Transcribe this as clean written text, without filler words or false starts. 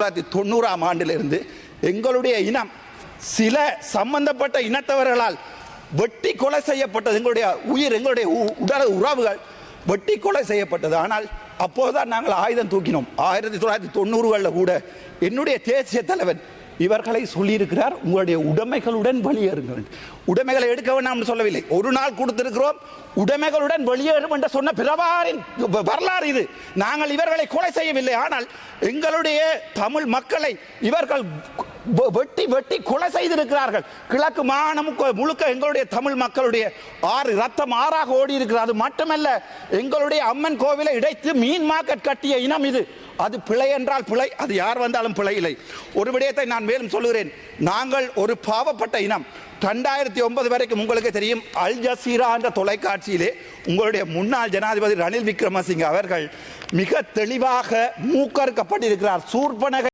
1990ஆம் ஆண்டிலிருந்து எங்களுடைய இனம் சில சம்பந்தப்பட்ட இனத்தவர்களால் வெட்டி கொலை செய்யப்பட்டது. எங்களுடைய உயிர், எங்களுடைய உடல் உறவுகள் வெட்டி கொலை செய்யப்பட்டது. ஆனால் அப்போதுதான் நாங்கள் ஆயுதம் தூக்கினோம். 1990களில் கூட என்னுடைய தேசிய தலைவன் இவர்களை சொல்லியிருக்கிறார், உங்களுடைய உடைமைகளுடன் வெளியேறுங்கள். உடைமைகளை எடுக்க வேண்டாம் சொல்லவில்லை, ஒரு நாள் கொடுத்திருக்கிறோம், உடைமைகளுடன் வெளியேறும் என்று சொன்ன பிரபாரின் வரலாறு இது. நாங்கள் இவர்களை கொலை செய்யவில்லை, ஆனால் எங்களுடைய தமிழ் மக்களை இவர்கள் வெட்டி வெட்டி கொலை செய்திருக்கிறார்கள். கிழக்கு மாகாணம் முழுக்க எங்களுடைய தமிழ் மக்களுடைய ரத்தம் ஆறாக ஓடி இருக்கிறது. அது மட்டுமல்ல, எங்களுடைய அம்மன் கோவிலை இடைத்து மீன் மார்க்கெட் கட்டிய இனம் இது. அது பிழை என்றால் பிழை, அது யார் வந்தாலும் பிழை இல்லை. ஒரு விடயத்தை நான் மேலும் சொல்லுகிறேன், நாங்கள் ஒரு பாவப்பட்ட இனம். 2009 வரைக்கும் உங்களுக்கு தெரியும், அல் ஜசீரா என்ற தொலைக்காட்சியிலே உங்களுடைய முன்னாள் ஜனாதிபதி ரணில் விக்ரமசிங்கே அவர்கள் மிக தெளிவாக மூக்கறுக்கப்பட்டிருக்கிறார். சூர்பனகை